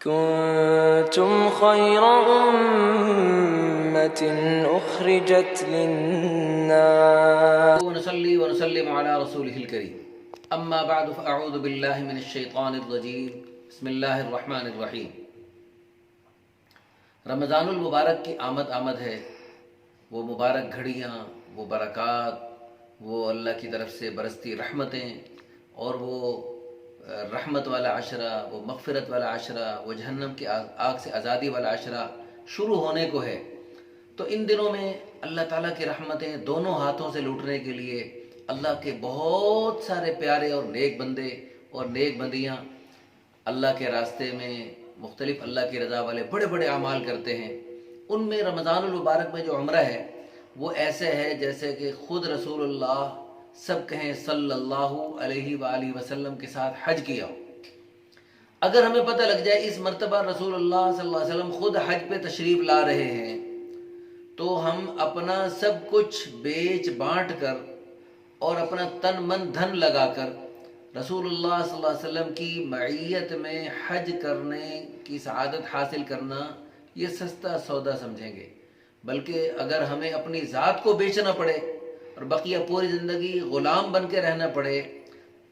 كنتم خير أمة أخرجت للناس ونصلي ونسلم على رسوله الكريم اما بعد فاعوذ بالله من الشیطان الرجیم بسم اللہ الرحمن الرحیم۔ رمضان المبارک کی آمد ہے، وہ مبارک گھڑیاں، وہ برکات، وہ اللہ کی طرف سے برستی رحمتیں، اور وہ رحمت والا عشرہ، وہ مغفرت والا عشرہ، وہ جہنم کی آگ سے آزادی والا عشرہ شروع ہونے کو ہے۔ تو ان دنوں میں اللہ تعالیٰ کی رحمتیں دونوں ہاتھوں سے لوٹنے کے لیے اللہ کے بہت سارے پیارے اور نیک بندے اور نیک بندیاں اللہ کے راستے میں مختلف اللہ کی رضا والے بڑے بڑے اعمال کرتے ہیں۔ ان میں رمضان المبارک میں جو عمرہ ہے وہ ایسے ہے جیسے کہ خود رسول اللہ، سب کہیں صلی اللہ علیہ وآلہ وسلم کے ساتھ حج کیا ہو۔ اگر ہمیں پتہ لگ جائے اس مرتبہ رسول اللہ صلی اللہ علیہ وسلم خود حج پہ تشریف لا رہے ہیں، تو ہم اپنا سب کچھ بیچ بانٹ کر اور اپنا تن من دھن لگا کر رسول اللہ صلی اللہ علیہ وسلم کی معیت میں حج کرنے کی سعادت حاصل کرنا یہ سستا سودا سمجھیں گے۔ بلکہ اگر ہمیں اپنی ذات کو بیچنا پڑے اور بقیہ پوری زندگی غلام بن کے رہنا پڑے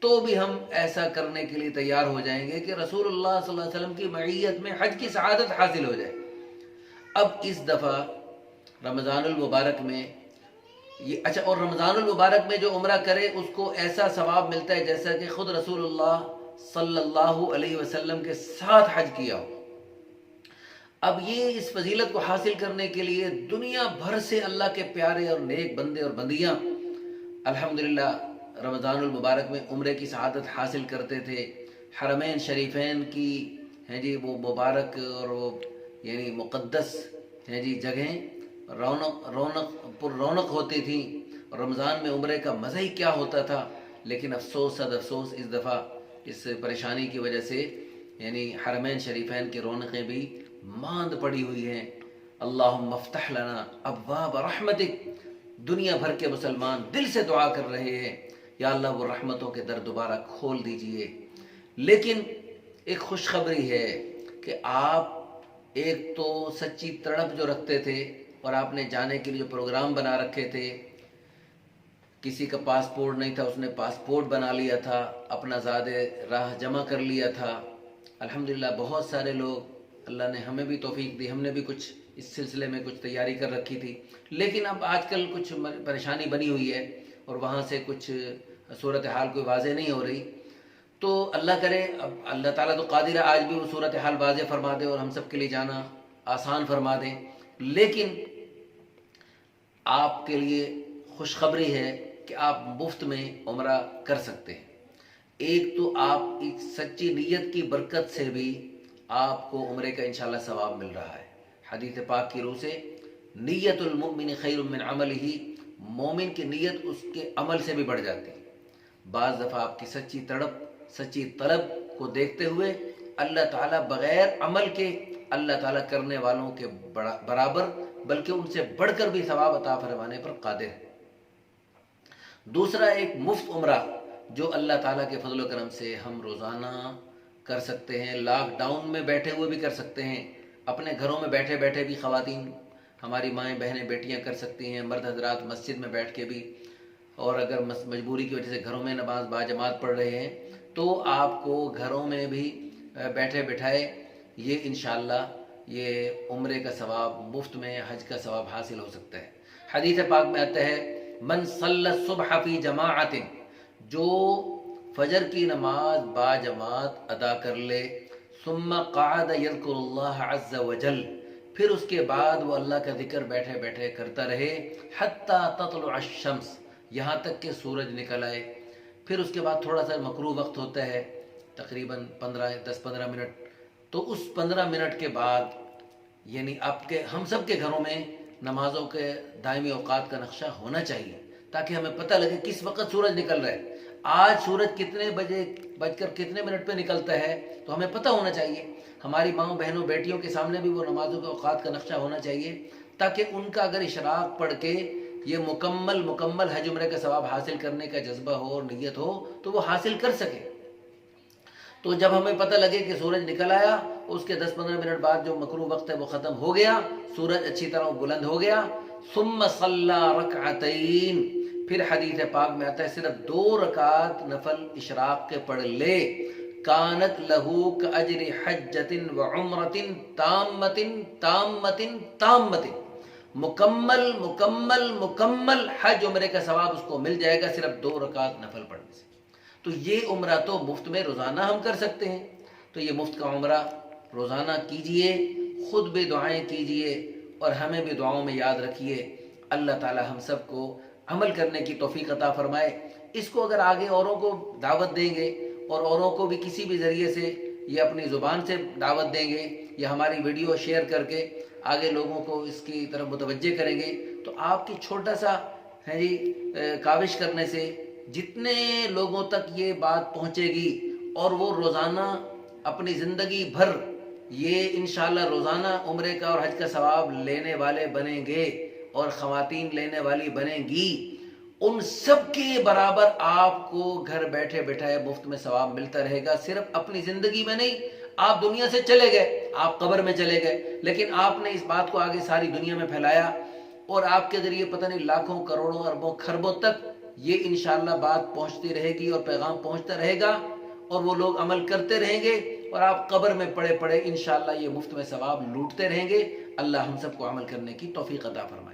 تو بھی ہم ایسا کرنے کے لیے تیار ہو جائیں گے کہ رسول اللہ صلی اللہ علیہ وسلم کی معیت میں حج کی سعادت حاصل ہو جائے۔ اب اس دفعہ رمضان المبارک میں اور رمضان المبارک میں جو عمرہ کرے اس کو ایسا ثواب ملتا ہے جیسا کہ خود رسول اللہ صلی اللہ علیہ وسلم کے ساتھ حج کیا ہو۔ اب یہ اس فضیلت کو حاصل کرنے کے لیے دنیا بھر سے اللہ کے پیارے اور نیک بندے اور بندیاں الحمدللہ رمضان المبارک میں عمرے کی سعادت حاصل کرتے تھے۔ حرمین شریفین کی وہ مبارک اور وہ یعنی مقدس جگہیں رونق ہوتی تھی، اور رمضان میں عمرے کا مزہ ہی کیا ہوتا تھا۔ لیکن افسوس صد افسوس اس دفعہ اس پریشانی کی وجہ سے حرمین شریفین کی رونقیں بھی ماند پڑی ہوئی ہیں۔ اللہم افتح لنا ابواب رحمتک، دنیا بھر کے مسلمان دل سے دعا کر رہے ہیں یا اللہ وہ رحمتوں کے در دوبارہ کھول دیجئے۔ لیکن ایک خوشخبری ہے کہ آپ ایک تو سچی تڑپ جو رکھتے تھے اور آپ نے جانے کے لیے جو پروگرام بنا رکھے تھے، کسی کا پاسپورٹ نہیں تھا اس نے پاسپورٹ بنا لیا تھا، اپنا زاد راہ جمع کر لیا تھا۔ الحمدللہ بہت سارے لوگ، اللہ نے ہمیں بھی توفیق دی، ہم نے بھی کچھ اس سلسلے میں کچھ تیاری کر رکھی تھی، لیکن اب آج کل کچھ پریشانی بنی ہوئی ہے اور وہاں سے کچھ صورتحال کوئی واضح نہیں ہو رہی۔ تو اللہ کرے، اب اللہ تعالیٰ تو قادر ہے آج بھی وہ صورتحال واضح فرما دے اور ہم سب کے لیے جانا آسان فرما دیں۔ لیکن آپ کے لیے خوشخبری ہے کہ آپ مفت میں عمرہ کر سکتے ہیں۔ ایک تو آپ ایک سچی نیت کی برکت سے بھی آپ کو عمرے کا انشاءاللہ ثواب مل رہا ہے۔ حدیث پاک کی روح سے نیت المؤمن خیر من عملہ، مومن کی نیت اس کے عمل سے بھی بڑھ جاتی ہے۔ بعض دفعہ آپ کی سچی تڑپ، سچی طلب کو دیکھتے ہوئے اللہ تعالیٰ بغیر عمل کے اللہ تعالیٰ کرنے والوں کے برابر بلکہ ان سے بڑھ کر بھی ثواب عطا فرمانے پر قادر ہے۔ دوسرا ایک مفت عمرہ جو اللہ تعالیٰ کے فضل و کرم سے ہم روزانہ کر سکتے ہیں، لاک ڈاؤن میں بیٹھے ہوئے بھی کر سکتے ہیں، اپنے گھروں میں بیٹھے بیٹھے بھی خواتین، ہماری مائیں بہنیں بیٹیاں کر سکتی ہیں، مرد حضرات مسجد میں بیٹھ کے بھی، اور اگر مجبوری کی وجہ سے گھروں میں نماز باجماعت پڑھ رہے ہیں تو آپ کو گھروں میں بھی بیٹھے بٹھائے یہ انشاءاللہ یہ عمرے کا ثواب، مفت میں حج کا ثواب حاصل ہو سکتا ہے۔ حدیث پاک میں آتا ہے من صلی الصبح فی جماعت، جو فجر کی نماز باجماعت ادا کر لے، ثم قعد یذکر اللہ عز وجل، پھر اس کے بعد وہ اللہ کا ذکر بیٹھے بیٹھے کرتا رہے، حتی تطلع الشمس، یہاں تک کہ سورج نکل آئے۔ پھر اس کے بعد تھوڑا سا مکروہ وقت ہوتا ہے، تقریباً 10-15 منٹ، تو اس 15 منٹ کے بعد ہم سب کے گھروں میں نمازوں کے دائمی اوقات کا نقشہ ہونا چاہیے تاکہ ہمیں پتہ لگے کس وقت سورج نکل رہا ہے، آج سورج کتنے بجے بج کر کتنے منٹ پہ نکلتا ہے، تو ہمیں پتہ ہونا چاہیے۔ ہماری ماؤں بہنوں بیٹیوں کے سامنے بھی وہ نمازوں کے اوقات کا نقشہ ہونا چاہیے تاکہ ان کا اگر اشراق پڑھ کے یہ مکمل حج عمرے کا ثواب حاصل کرنے کا جذبہ ہو اور نیت ہو تو وہ حاصل کر سکے۔ تو جب ہمیں پتہ لگے کہ سورج نکل آیا، اس کے 10-15 منٹ بعد جو مکروہ وقت ہے وہ ختم ہو گیا، سورج اچھی طرح بلند ہو گیا، ثم صلی رکعتین، پھر حدیث پاک میں آتا ہے صرف 2 رکعت نفل اشراق کے پڑھ لے، کانت لہو کاجر حجۃ وعمرۃ تامۃ تامۃ تامۃ، مکمل مکمل مکمل حج عمرے کا ثواب اس کو مل جائے گا صرف 2 رکعت نفل پڑھنے سے۔ تو یہ عمرہ تو مفت میں روزانہ ہم کر سکتے ہیں، تو یہ مفت کا عمرہ روزانہ کیجئے، خود بھی دعائیں کیجئے اور ہمیں بھی دعاؤں میں یاد رکھیے۔ اللہ تعالی ہم سب کو عمل کرنے کی توفیق عطا فرمائے۔ اس کو اگر آگے اوروں کو دعوت دیں گے اور اوروں کو بھی کسی بھی ذریعے سے یہ اپنی زبان سے دعوت دیں گے یا ہماری ویڈیو شیئر کر کے آگے لوگوں کو اس کی طرف متوجہ کریں گے، تو آپ کی چھوٹا سا ہے جی کاوش کرنے سے جتنے لوگوں تک یہ بات پہنچے گی اور وہ روزانہ اپنی زندگی بھر یہ انشاءاللہ روزانہ عمرے کا اور حج کا ثواب لینے والے بنیں گے اور خواتین لینے والی بنیں گی، ان سب کے برابر آپ کو گھر بیٹھے بیٹھائے مفت میں ثواب ملتا رہے گا۔ صرف اپنی زندگی میں نہیں، آپ دنیا سے چلے گئے، آپ قبر میں چلے گئے، لیکن آپ نے اس بات کو آگے ساری دنیا میں پھیلایا اور آپ کے ذریعے پتہ نہیں لاکھوں کروڑوں اربوں خربوں تک یہ انشاءاللہ بات پہنچتی رہے گی اور پیغام پہنچتا رہے گا اور وہ لوگ عمل کرتے رہیں گے اور آپ قبر میں پڑے پڑے انشاءاللہ یہ مفت میں ثواب لوٹتے رہیں گے۔ اللہ ہم سب کو عمل کرنے کی توفیق عطا فرمائے۔